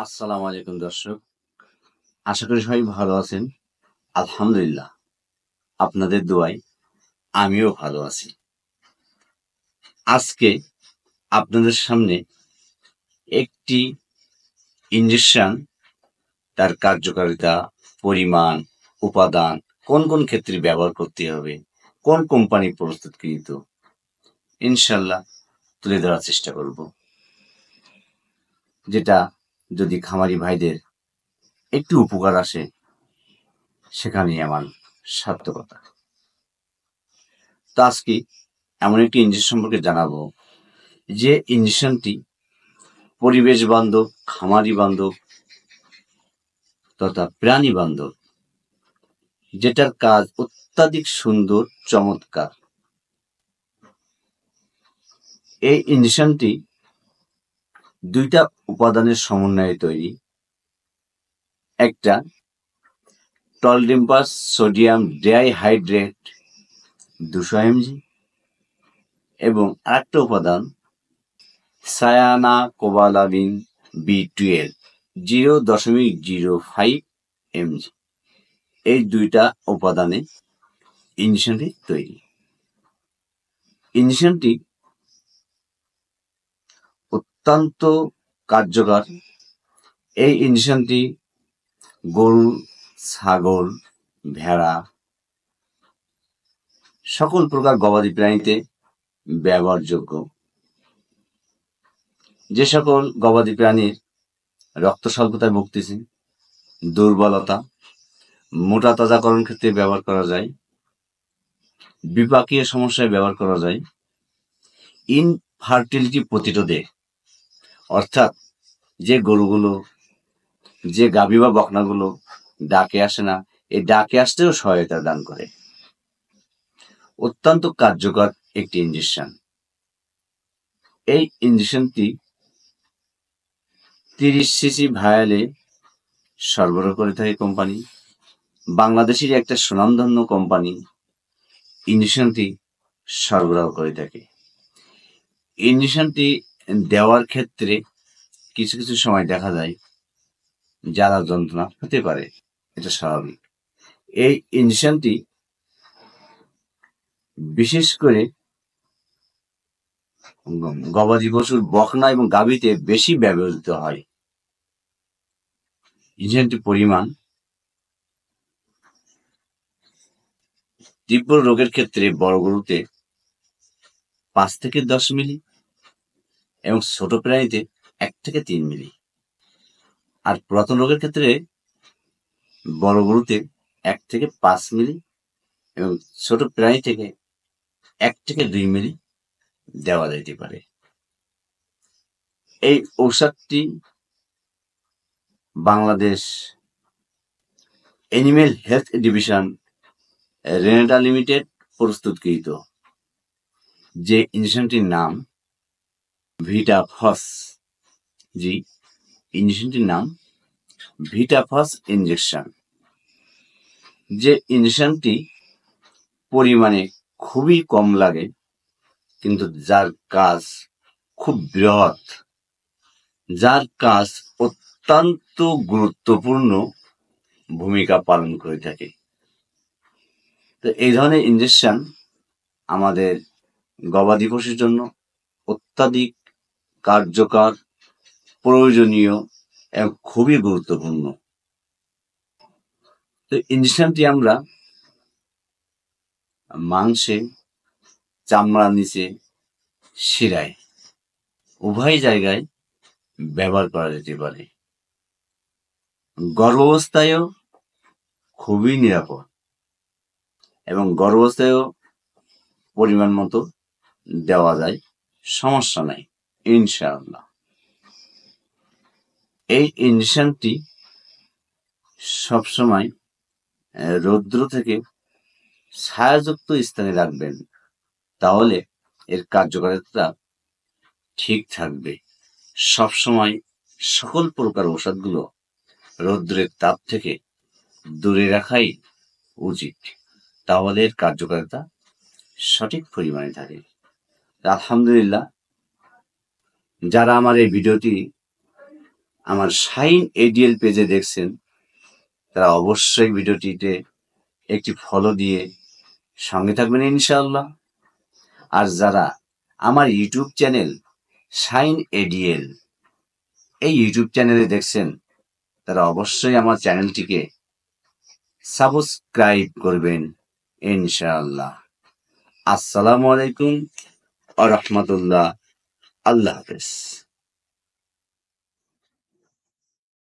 আসসালামু আলাইকুম দর্শক, আশা করি সবাই ভালো আছেন। আলহামদুলিল্লাহ, আপনাদের দোয়ায় আমিও ভালো আছি। আজকে আপনাদের সামনে একটি ইনজেকশন, তার কার্যকারিতা, পরিমাণ, উপাদান, কোন কোন ক্ষেত্রে ব্যবহার করতে হবে, কোন কোম্পানি প্রস্তুতকৃত, ইনশাল্লাহ তুলে ধরার চেষ্টা করব, যেটা যদি খামারি ভাইদের একটু উপকার আসে সেখানেই আমার সার্থকতা। তো আজকে এমন একটি ইঞ্জেকশন সম্পর্কে জানাবো, যে ইঞ্জেকশনটি পরিবেশ বান্ধব, খামারি বান্ধব তথা প্রাণী বান্ধব, যেটার কাজ অত্যাধিক সুন্দর, চমৎকার। এই ইঞ্জেকশনটি দুইটা উপাদানের সমন্বয়ে তৈরি। একটা টলডিম্পাস সোডিয়াম ডাইহাইড্রেট 200 mg এবং আরেকটা উপাদান সায়ানাকোবালামিন B12 0.05 mg। এই দুইটা উপাদানে ইঞ্জেকশনটি তৈরি। ইঞ্জেকশনটি অত্যন্ত কার্যকর। এই ইঞ্জেকশনটি গরু, ছাগল, ভেড়া, সকল প্রকার গবাদি প্রাণীতে ব্যবহারযোগ্য। যে সকল গবাদি প্রাণীর রক্ত স্বল্পতায় ভুগতেছে, দুর্বলতা, মোটা তাজাকরণ ক্ষেত্রে ব্যবহার করা যায়, বিপাকীয় সমস্যায় ব্যবহার করা যায়, ইনফার্টিলিটি প্রতিরোধে, অর্থাৎ যে গরুগুলো, যে গাভী বা বকনাগুলো ডাকে আসে না, এই ডাকে আসতেও সহায়তা দান করে। অত্যন্ত কার্যকর একটি ইঞ্জেকশন। এই ইঞ্জেকশনটি 30 cc ভায়ালে সরবরাহ করে থাকে কোম্পানি। বাংলাদেশের একটা সুনামধন্য কোম্পানি ইঞ্জেকশনটি সরবরাহ করে থাকে। ইঞ্জেকশনটি দেওয়ার ক্ষেত্রে কিছু কিছু সময় দেখা যায় জ্বালা যন্ত্রণা হতে পারে, এটা স্বাভাবিক। এই ইঞ্জেকশনটি বিশেষ করে গবাদি পশুর বকনা এবং গাভীতে বেশি ব্যবহৃত হয়। ইঞ্জেকশনটির পরিমাণ তীব্র রোগের ক্ষেত্রে বড় গরুতে 5 থেকে 10 মিলি এবং ছোট প্রাণীতে 1 থেকে 3 মিলি। আর পুরাতন রোগের ক্ষেত্রে বড় গরুতে 1 থেকে 5 মিলি এবং ছোট প্রাণী থেকে 1 থেকে 2 মিলি দেওয়া যেতে পারে। এই ঔষধটি Bangladesh animal health division Renata limited প্রস্তুতকৃত। যে ইঞ্জেকশনটির নাম ভিটাফস। জি, ইঞ্জেকশনটির নাম ভিটাফস ইঞ্জেকশন। যে ইঞ্জেকশনটি পরিমাণে খুবই কম লাগে, কিন্তু যার কাজ খুব বৃহৎ, যার কাজ অত্যন্ত গুরুত্বপূর্ণ ভূমিকা পালন করে থাকে। তো এই ধরনের ইঞ্জেকশন আমাদের গবাদি পশুর জন্য অত্যাধিক কার্যকর, প্রয়োজনীয় এবং খুবই গুরুত্বপূর্ণ। তো ইঞ্জেকশনটি আমরা মাংসে, চামড়ার নিচে, শিরায়, উভয় জায়গায় ব্যবহার করা যেতে পারে। গর্ভাবস্থায়ও খুবই নিরাপদ এবং গর্ভাবস্থায়ও পরিমাণ মতো দেওয়া যায়, সমস্যা নাই ইনশাআল্লাহ। এই ইঞ্জেকশনটি সবসময় রৌদ্র থেকে ছায়াযুক্ত স্থানে রাখবেন, তাহলে এর কার্যকারিতা ঠিক থাকবে। সবসময় সকল প্রকার ঔষধগুলো রৌদ্রের তাপ থেকে দূরে রাখাই উচিত, তাহলে এর কার্যকারিতা সঠিক পরিমাণে থাকে। আলহামদুলিল্লাহ, যারা আমার এই ভিডিওটি আমার শাইন এডিএল পেজে দেখছেন, তারা অবশ্যই ভিডিওটিতে একটি ফলো দিয়ে সঙ্গে থাকবেন ইনশাআল্লাহ। আর যারা আমার ইউটিউব চ্যানেল শাইন এডিএল এই ইউটিউব চ্যানেলে দেখছেন, তারা অবশ্যই আমার চ্যানেলটিকে সাবস্ক্রাইব করবেন ইনশাআল্লাহ। আসসালামু আলাইকুম ওয়া রাহমাতুল্লাহ। আল্লাহ হাফেজ।